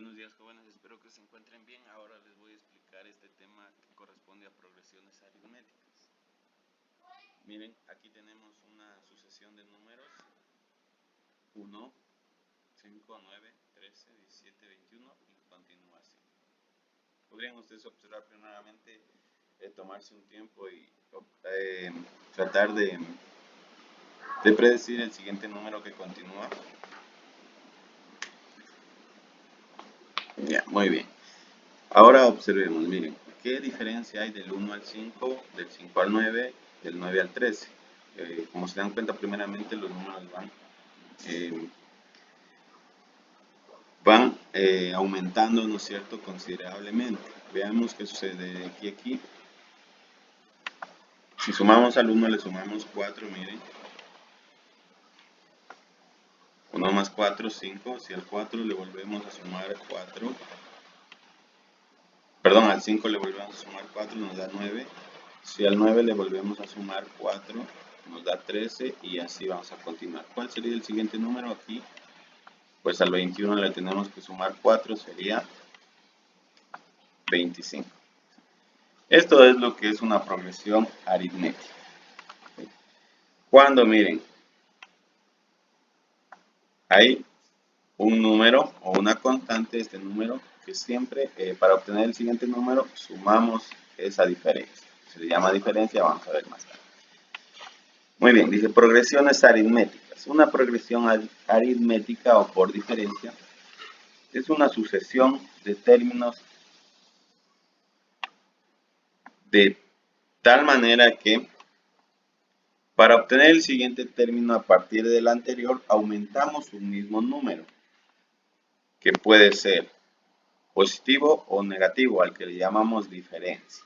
Buenos días, jóvenes, espero que se encuentren bien. Ahora les voy a explicar este tema que corresponde a progresiones aritméticas. Miren, aquí tenemos una sucesión de números: 1, 5, 9, 13, 17, 21 y continúa así. Podrían ustedes observar primeramente, tomarse un tiempo y tratar de predecir el siguiente número que continúa. Ya, muy bien. Ahora observemos, miren, ¿qué diferencia hay del 1 al 5, del 5 al 9, del 9 al 13? Como se dan cuenta, primeramente los números van aumentando, ¿no es cierto?, considerablemente. Veamos qué sucede de aquí a aquí. Si sumamos al 1, le sumamos 4, miren. 1 más 4, 5. Si al 4 le volvemos a sumar 4, perdón, al 5 le volvemos a sumar 4, nos da 9. Si al 9 le volvemos a sumar 4, nos da 13 y así vamos a continuar. ¿Cuál sería el siguiente número aquí? Pues al 21 le tenemos que sumar 4, sería 25. Esto es lo que es una progresión aritmética. Cuando, miren, hay un número o una constante, este número, que siempre para obtener el siguiente número sumamos esa diferencia. Se le llama diferencia, vamos a ver más tarde. Muy bien, dice progresiones aritméticas. Una progresión aritmética o por diferencia es una sucesión de términos de tal manera que para obtener el siguiente término a partir del anterior aumentamos un mismo número, que puede ser positivo o negativo, al que le llamamos diferencia.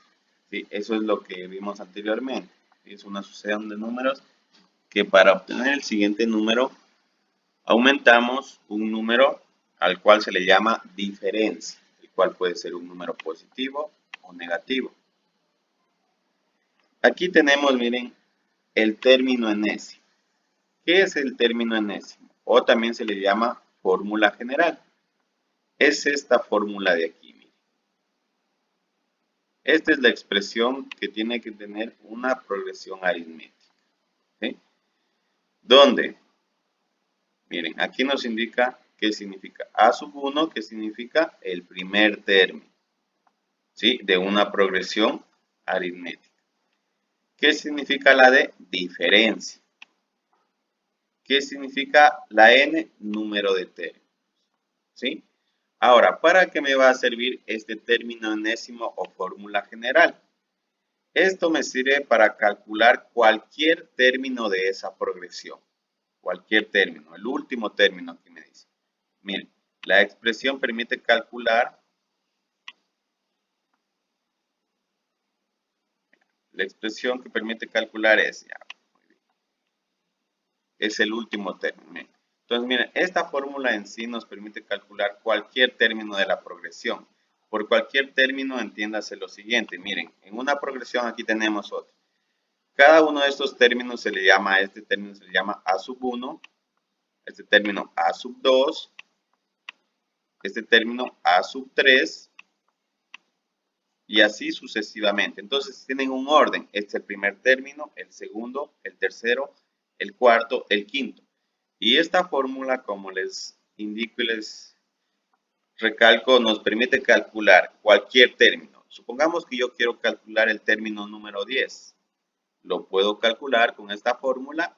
¿Sí? Eso es lo que vimos anteriormente. Es una sucesión de números que para obtener el siguiente número aumentamos un número al cual se le llama diferencia, el cual puede ser un número positivo o negativo. Aquí tenemos, miren, el término enésimo. ¿Qué es el término enésimo? O también se le llama fórmula general. Es esta fórmula de aquí, miren. Esta es la expresión que tiene que tener una progresión aritmética. ¿Sí? Donde, miren, aquí nos indica qué significa A sub 1, que significa el primer término, ¿sí?, de una progresión aritmética. ¿Qué significa la D? Diferencia. ¿Qué significa la N? Número de términos. ¿Sí? Ahora, ¿para qué me va a servir este término enésimo o fórmula general? Esto me sirve para calcular cualquier término de esa progresión. Cualquier término, el último término que me dice. Miren, la expresión permite calcular. La expresión que permite calcular es, ya, es el último término. Miren. Entonces, miren, esta fórmula en sí nos permite calcular cualquier término de la progresión. Por cualquier término, entiéndase lo siguiente. Miren, en una progresión aquí tenemos otra. Cada uno de estos términos se le llama, a este término se le llama A sub 1, este término A sub 2, este término A sub 3, y así sucesivamente. Entonces tienen un orden. Este es el primer término, el segundo, el tercero, el cuarto, el quinto. Y esta fórmula, como les indico y les recalco, nos permite calcular cualquier término. Supongamos que yo quiero calcular el término número 10. Lo puedo calcular con esta fórmula,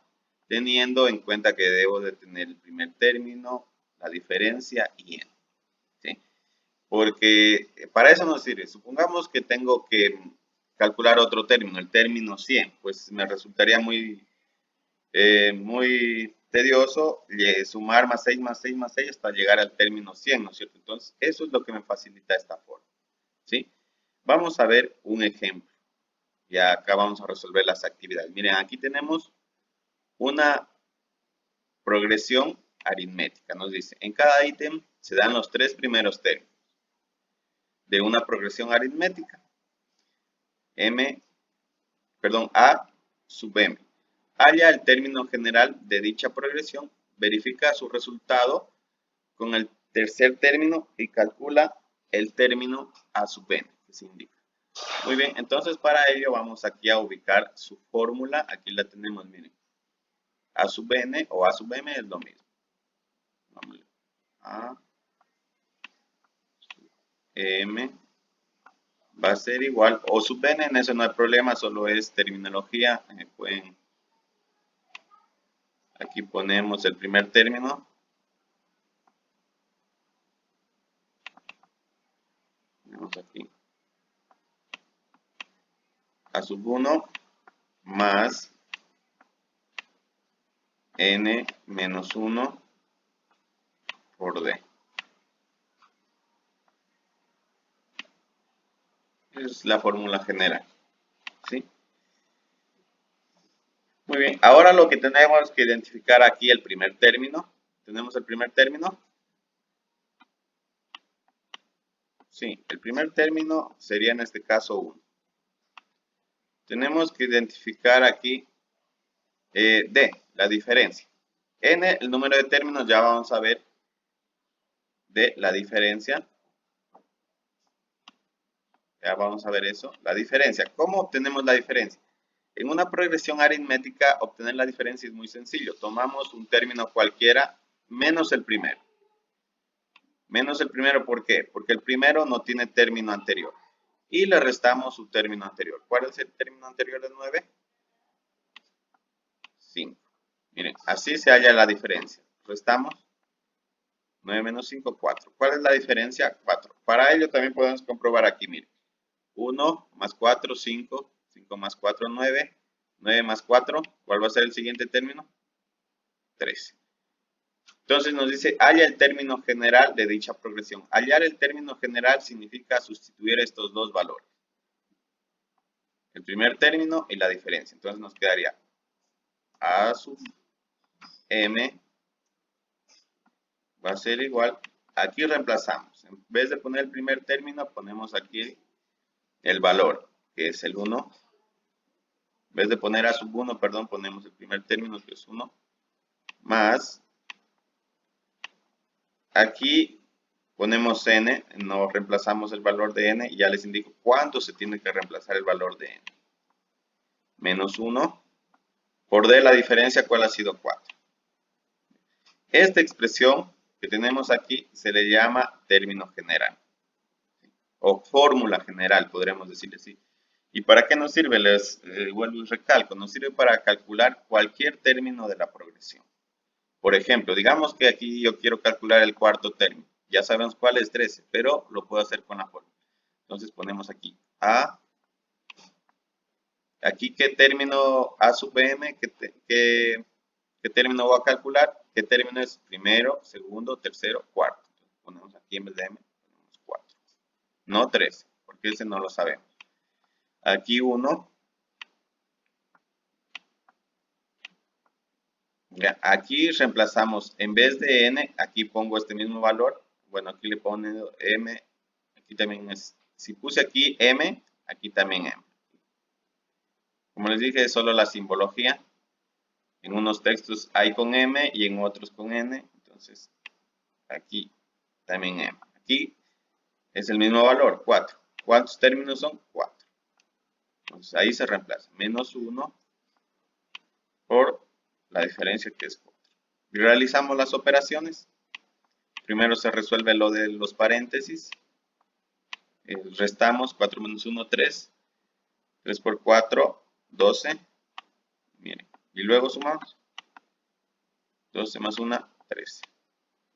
teniendo en cuenta que debo de tener el primer término, la diferencia y n. ¿Sí? Porque para eso nos sirve. Supongamos que tengo que calcular otro término, el término 100, pues me resultaría muy tedioso sumar más 6 más 6 más 6 hasta llegar al término 100, ¿no es cierto? Entonces, eso es lo que me facilita esta forma, ¿sí? Vamos a ver un ejemplo. Y acá vamos a resolver las actividades. Miren, aquí tenemos una progresión aritmética. Nos dice, en cada ítem se dan los 3 primeros términos de una progresión aritmética. A sub m. Halla el término general de dicha progresión, verifica su resultado con el tercer término y calcula el término a sub n que se indica. Muy bien, entonces para ello vamos aquí a ubicar su fórmula. Aquí la tenemos, miren. A sub n o a sub m es lo mismo. A m va a ser igual o sub n, en eso no hay problema, solo es terminología. Aquí ponemos el primer término. Tenemos aquí a sub 1 más n menos 1 por d. Es la fórmula general, ¿sí? Muy bien, ahora lo que tenemos que identificar aquí el primer término. ¿Tenemos el primer término? Sí, el primer término sería en este caso 1. Tenemos que identificar aquí D, la diferencia. N, el número de términos, ya vamos a ver de la diferencia. Ya vamos a ver eso, la diferencia. ¿Cómo obtenemos la diferencia? En una progresión aritmética, obtener la diferencia es muy sencillo. Tomamos un término cualquiera menos el primero. Menos el primero, ¿por qué? Porque el primero no tiene término anterior. Y le restamos su término anterior. ¿Cuál es el término anterior de 9? 5. Miren, así se halla la diferencia. Restamos 9 menos 5, 4. ¿Cuál es la diferencia? 4. Para ello también podemos comprobar aquí, miren. 1 más 4, 5. 5 más 4, 9. 9 más 4. ¿Cuál va a ser el siguiente término? 13. Entonces nos dice, halla el término general de dicha progresión. Hallar el término general significa sustituir estos dos valores. El primer término y la diferencia. Entonces nos quedaría a sub m va a ser igual. Aquí reemplazamos. En vez de poner el primer término, ponemos aquí el valor, que es el 1. En vez de poner a sub 1, perdón, ponemos el primer término, que es 1. Más. Aquí ponemos n, no reemplazamos el valor de n y ya les indico cuánto se tiene que reemplazar el valor de n. Menos 1 por d, la diferencia, ¿cuál ha sido? 4. Esta expresión que tenemos aquí se le llama término general o fórmula general, podremos decirle así. ¿Y para qué nos sirve? Les vuelvo y recalco, nos sirve para calcular cualquier término de la progresión. Por ejemplo, digamos que aquí yo quiero calcular el cuarto término. Ya sabemos cuál es 13, pero lo puedo hacer con la fórmula. Entonces ponemos aquí A. Aquí, ¿qué término A sub m? ¿Qué término voy a calcular? ¿Qué término es? Primero, segundo, tercero, cuarto. Entonces, ponemos aquí en vez de m, ponemos 4. No 13, porque ese no lo sabemos. Aquí 1. Aquí reemplazamos, en vez de n, aquí pongo este mismo valor. Bueno, aquí le pongo m, aquí también es, si puse aquí m, aquí también m. Como les dije, es solo la simbología. En unos textos hay con m y en otros con n. Entonces, aquí también m. Aquí es el mismo valor, 4. ¿Cuántos términos son? 4. Entonces, ahí se reemplaza. Menos 1 por la diferencia que es 4. Realizamos las operaciones. Primero se resuelve lo de los paréntesis. Restamos 4 menos 1, 3. 3 por 4, 12. Miren. Y luego sumamos. 12 más 1, 13.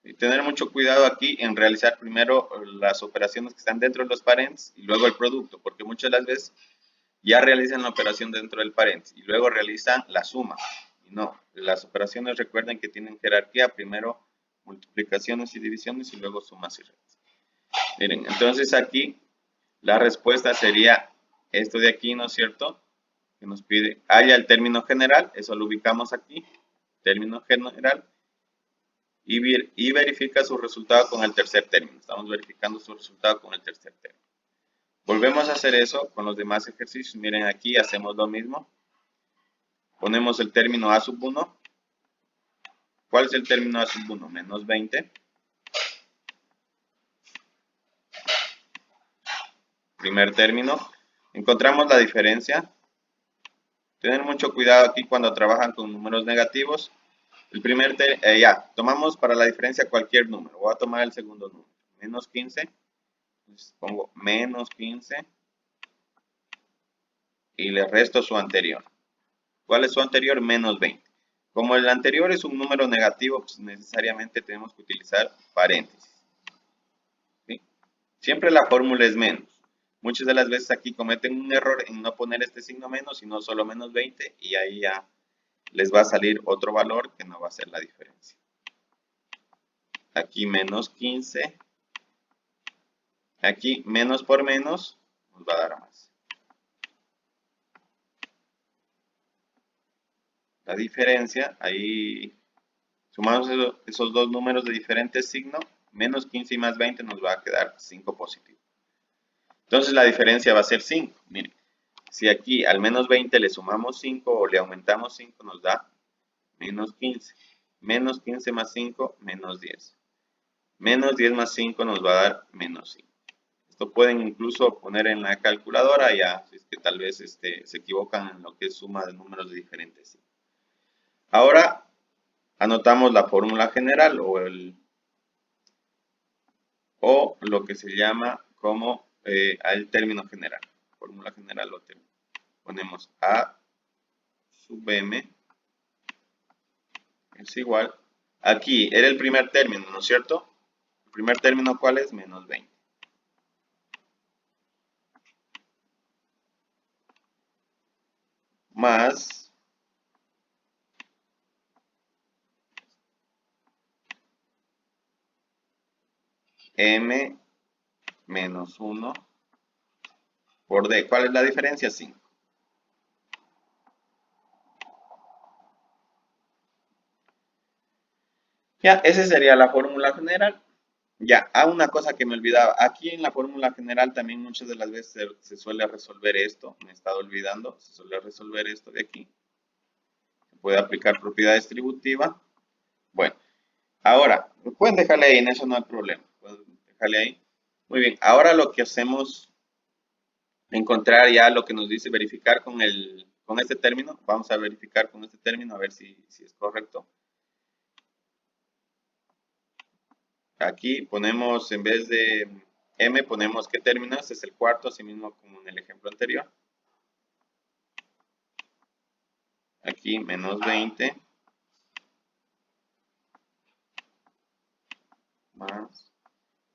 Y tener mucho cuidado aquí en realizar primero las operaciones que están dentro de los paréntesis y luego el producto. Porque muchas de las veces ya realizan la operación dentro del paréntesis y luego realizan la suma. Y no, las operaciones recuerden que tienen jerarquía. Primero multiplicaciones y divisiones y luego sumas y restas. Miren, entonces aquí la respuesta sería esto de aquí, ¿no es cierto? Que nos pide, haya el término general, eso lo ubicamos aquí, término general, y verifica su resultado con el tercer término. Estamos verificando su resultado con el tercer término. Volvemos a hacer eso con los demás ejercicios. Miren, aquí hacemos lo mismo. Ponemos el término a sub 1. ¿Cuál es el término a sub 1? Menos 20. primer término. Encontramos la diferencia. Tener mucho cuidado aquí cuando trabajan con números negativos. El primer ya, tomamos para la diferencia cualquier número. Voy a tomar el segundo número. Menos 15. Entonces pongo menos 15. Y le resto su anterior. ¿Cuál es su anterior? Menos 20. Como el anterior es un número negativo, pues necesariamente tenemos que utilizar paréntesis. ¿Sí? Siempre la fórmula es menos. Muchas de las veces aquí cometen un error en no poner este signo menos, sino solo menos 20, y ahí ya les va a salir otro valor que no va a ser la diferencia. Aquí menos 15. Aquí menos por menos nos va a dar más. La diferencia, ahí sumamos esos dos números de diferente signo, menos 15 y más 20 nos va a quedar 5 positivo. Entonces la diferencia va a ser 5. Miren, si aquí al menos 20 le sumamos 5 o le aumentamos 5 nos da menos 15. Menos 15 más 5, menos 10. Menos 10 más 5 nos va a dar menos 5. Esto pueden incluso poner en la calculadora ya, si es que tal vez se equivocan en lo que es suma de números de diferentes signos. Ahora anotamos la fórmula general o lo que se llama como el término general. Fórmula general o término. Ponemos A sub M es igual. Aquí era el primer término, ¿no es cierto? El primer término, ¿cuál es? Menos 20. Más M menos 1 por D. ¿Cuál es la diferencia? 5. Ya, esa sería la fórmula general. Ya, una cosa que me olvidaba. Aquí en la fórmula general también muchas de las veces se suele resolver esto. Me he estado olvidando. Se suele resolver esto de aquí. Se puede aplicar propiedad distributiva. Bueno, ahora, pueden dejarle ahí, en eso no hay problema. Pueden dejarle ahí. Muy bien, ahora lo que hacemos, encontrar ya lo que nos dice verificar con este término. Vamos a verificar con este término a ver si es correcto. Aquí ponemos, en vez de M, ponemos qué término, este es el cuarto, así mismo como en el ejemplo anterior. Aquí menos 20 más,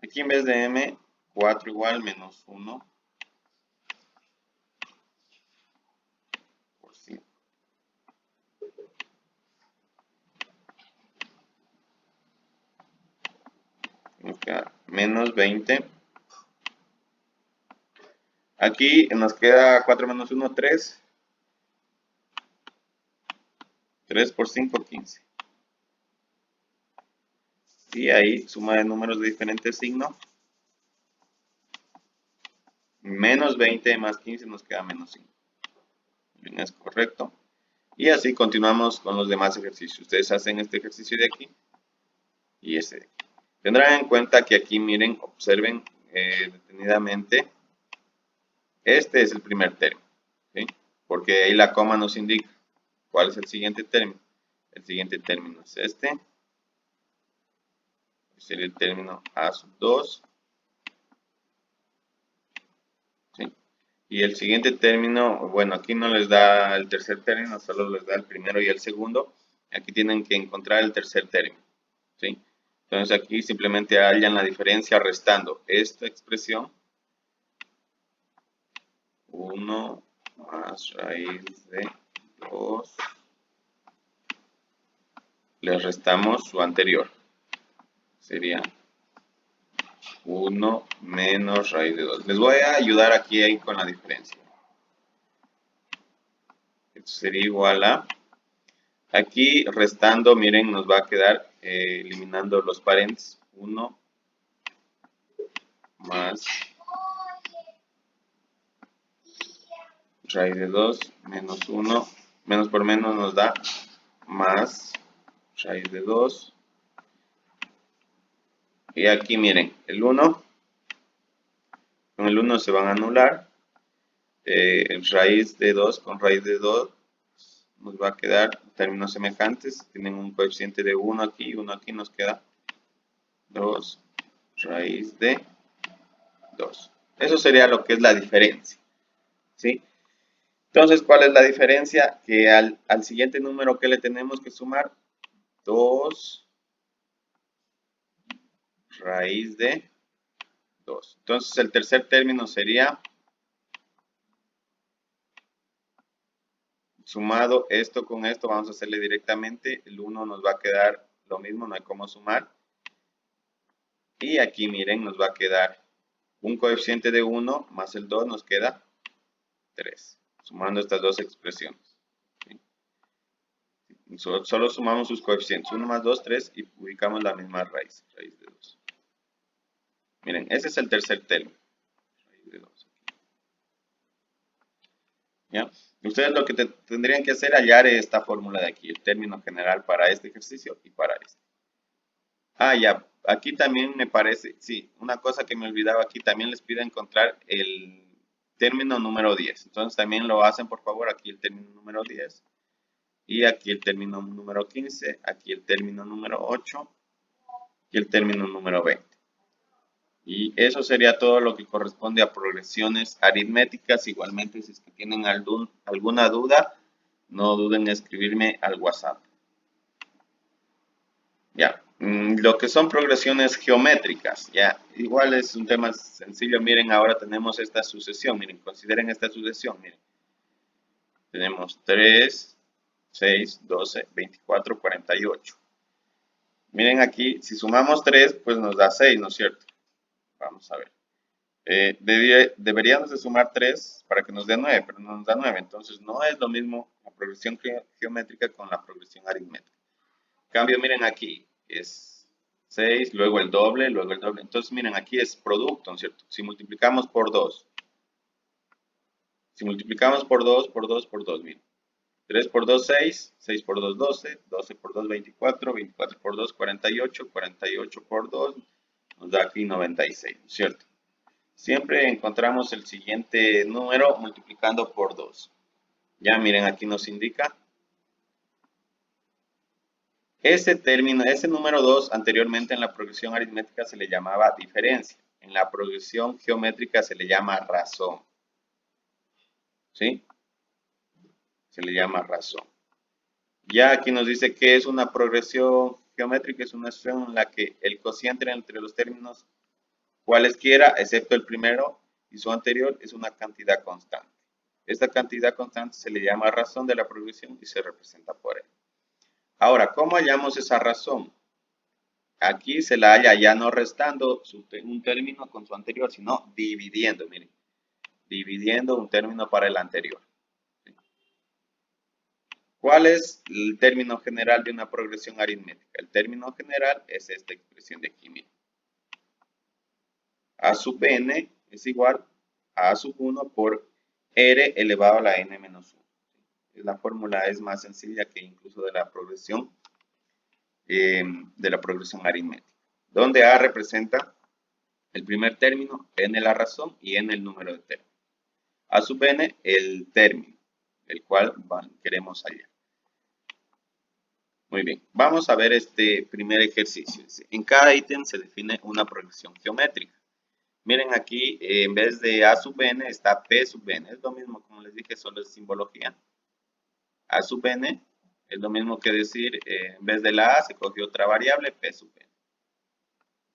aquí en vez de M, 4 igual menos 1 por 5. Nos queda menos 20. Aquí nos queda 4 menos 1, 3. 3 por 5, 15. Y ahí, suma de números de diferente signo. Menos 20 más 15 nos queda menos 5. Bien, es correcto. Y así continuamos con los demás ejercicios. Ustedes hacen este ejercicio de aquí y este de aquí. Tendrán en cuenta que aquí, miren, observen detenidamente. Este es el primer término, ¿sí? Porque ahí la coma nos indica cuál es el siguiente término. El siguiente término es este. Sería el término A sub 2. ¿Sí? Y el siguiente término, bueno, aquí no les da el tercer término, solo les da el primero y el segundo. Aquí tienen que encontrar el tercer término, ¿sí? Entonces aquí simplemente hallan la diferencia restando esta expresión. 1 más raíz de 2. Le restamos su anterior. Sería 1 menos raíz de 2. Les voy a ayudar aquí ahí con la diferencia. Esto sería igual a... Aquí restando, miren, nos va a quedar eliminando los paréntesis. 1 más raíz de 2 menos 1. Menos por menos nos da más raíz de 2. Y aquí miren, el 1 Con el 1 se van a anular. Raíz de 2 con raíz de 2 nos va a quedar términos semejantes. Tienen un coeficiente de 1 aquí, 1 aquí, nos queda 2 raíz de 2. Eso sería lo que es la diferencia, ¿sí? Entonces, ¿cuál es la diferencia? Que al siguiente número que le tenemos que sumar, 2 raíz de 2. Entonces, el tercer término sería sumado esto con esto, vamos a hacerle directamente, el 1 nos va a quedar lo mismo, no hay cómo sumar. Y aquí miren, nos va a quedar un coeficiente de 1 más el 2 nos queda 3, sumando estas dos expresiones. ¿Sí? Solo sumamos sus coeficientes, 1 más 2, 3 y ubicamos la misma raíz, raíz de 2. Miren, ese es el tercer término, raíz de 2. ¿Ya? Ustedes lo que tendrían que hacer es hallar esta fórmula de aquí, el término general para este ejercicio y para este. Ah, ya, aquí también me parece, sí, una cosa que me olvidaba aquí, también les pido encontrar el término número 10. Entonces también lo hacen, por favor, aquí el término número 10. Y aquí el término número 15, aquí el término número 8 y el término número 20. Y eso sería todo lo que corresponde a progresiones aritméticas. Igualmente, si es que tienen alguna duda, no duden en escribirme al WhatsApp. Ya, lo que son progresiones geométricas, ya, igual es un tema sencillo. Miren, ahora tenemos esta sucesión, miren, consideren esta sucesión, miren. Tenemos 3, 6, 12, 24, 48. Miren aquí, si sumamos 3, pues nos da 6, ¿no es cierto? Vamos a ver. Deberíamos de sumar 3 para que nos dé 9, pero no nos da 9. Entonces, no es lo mismo la progresión geométrica con la progresión aritmética. En cambio, miren aquí, es 6, luego el doble, luego el doble. Entonces, miren, aquí es producto, ¿no es cierto? Si multiplicamos por 2. Si multiplicamos por 2, por 2, por 2, miren. 3 por 2, 6, 6 por 2, 12, 12 por 2, 24, 24 por 2, 48, 48 por 2, nos da aquí 96, ¿no es cierto? Siempre encontramos el siguiente número multiplicando por 2. Ya miren, aquí nos indica. Ese término, ese número 2, anteriormente en la progresión aritmética se le llamaba diferencia. En la progresión geométrica se le llama razón. ¿Sí? Se le llama razón. Ya aquí nos dice que es una progresión geométrica, es una expresión en la que el cociente entre los términos cualesquiera, excepto el primero y su anterior, es una cantidad constante. Esta cantidad constante se le llama razón de la progresión y se representa por él. Ahora, ¿cómo hallamos esa razón? Aquí se la halla ya no restando un término con su anterior, sino dividiendo, miren. Dividiendo un término para el anterior. ¿Cuál es el término general de una progresión aritmética? El término general es esta expresión de aquí, miren. A sub n es igual a sub 1 por r elevado a la n menos 1. La fórmula es más sencilla que incluso de la progresión aritmética, donde a representa el primer término, n la razón y n el número de términos. A sub n el término, el cual queremos hallar. Muy bien, vamos a ver este primer ejercicio. En cada ítem se define una progresión geométrica. Miren aquí, en vez de a sub n está p sub n. Es lo mismo, como les dije, solo es simbología. A sub n es lo mismo que decir, en vez de la a se cogió otra variable, p sub n.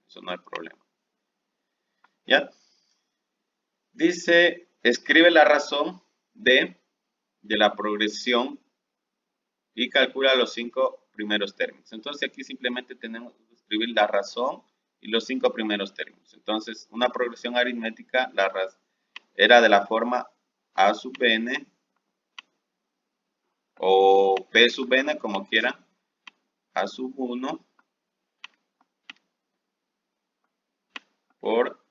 Eso no hay problema. ¿Ya? Dice, escribe la razón de la progresión y calcula los 5 primeros términos. Entonces aquí simplemente tenemos que escribir la razón y los 5 primeros términos. Entonces, una progresión aritmética era de la forma a sub n o p sub n, como quieran, a sub 1 por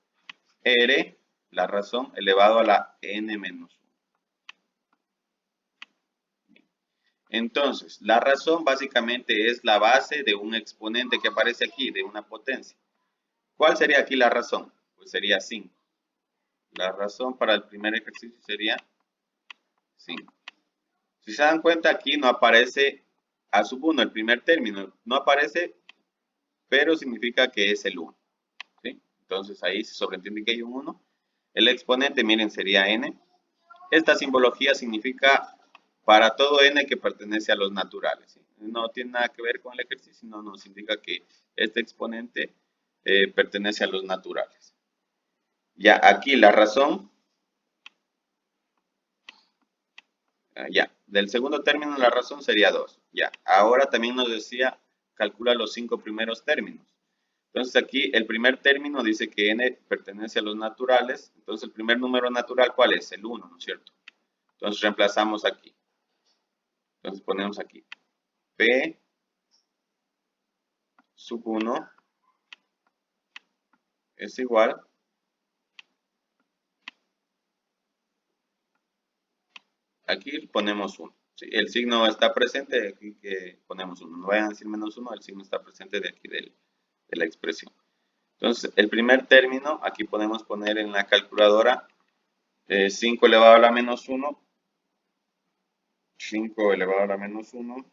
r, la razón, elevado a la n menos 1. Entonces, la razón básicamente es la base de un exponente que aparece aquí, de una potencia. ¿Cuál sería aquí la razón? Pues sería 5. La razón para el primer ejercicio sería 5. Si se dan cuenta, aquí no aparece A sub 1, el primer término. No aparece, pero significa que es el 1. ¿Sí? Entonces ahí se sobreentiende que hay un 1. El exponente, miren, sería n. Esta simbología significa para todo n que pertenece a los naturales. ¿Sí? No tiene nada que ver con el ejercicio, sino nos indica que este exponente pertenece a los naturales. Ya aquí la razón, ya, del segundo término la razón sería 2. Ya, ahora también nos decía, calcula los 5 primeros términos. Entonces aquí el primer término dice que n pertenece a los naturales. Entonces el primer número natural, ¿cuál es? El 1, ¿no es cierto? Entonces reemplazamos aquí. Entonces ponemos aquí P sub 1 es igual aquí ponemos 1. ¿Sí? El signo está presente, aquí que ponemos 1. No vayan a decir menos 1, el signo está presente de aquí de la expresión. Entonces, el primer término, aquí podemos poner en la calculadora 5 elevado a la menos 1. 5 elevado a la menos 1.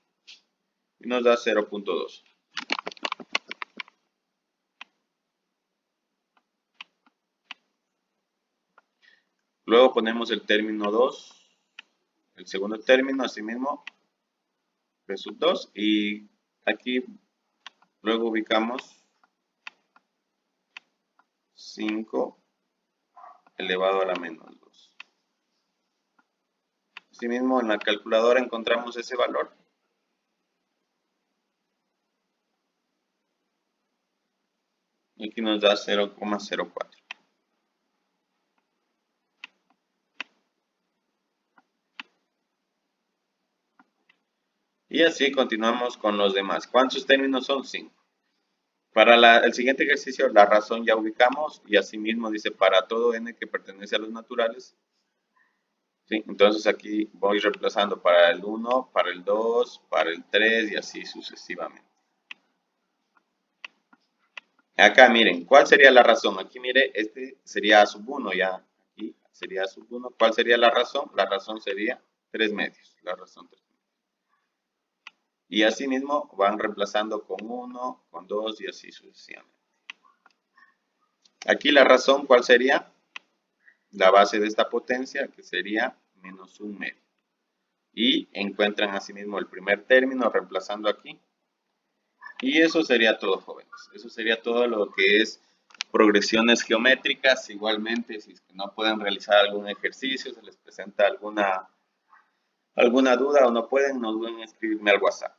Y nos da 0.2. Luego ponemos el término 2. El segundo término, así mismo, P sub 2. Y aquí luego ubicamos 5 elevado a la menos 2. Asimismo, en la calculadora encontramos ese valor. Y aquí nos da 0,04. Y así continuamos con los demás. ¿Cuántos términos son? 5. Para el siguiente ejercicio, la razón ya ubicamos y asimismo dice para todo n que pertenece a los naturales. ¿Sí? Entonces aquí voy reemplazando para el 1, para el 2, para el 3 y así sucesivamente. Acá miren, ¿cuál sería la razón? Aquí mire, este sería A sub 1 ya. Aquí sería A sub 1. ¿Cuál sería la razón? La razón sería 3 medios. La razón 3 medios. Y así mismo van reemplazando con 1, con 2 y así sucesivamente. Aquí la razón, ¿cuál sería? La base de esta potencia, que sería menos 1 medio. Y encuentran asimismo el primer término reemplazando aquí. Y eso sería todo, jóvenes. Eso sería todo lo que es progresiones geométricas. Igualmente, si es que no pueden realizar algún ejercicio, se les presenta alguna duda o no pueden, no duden en escribirme al WhatsApp.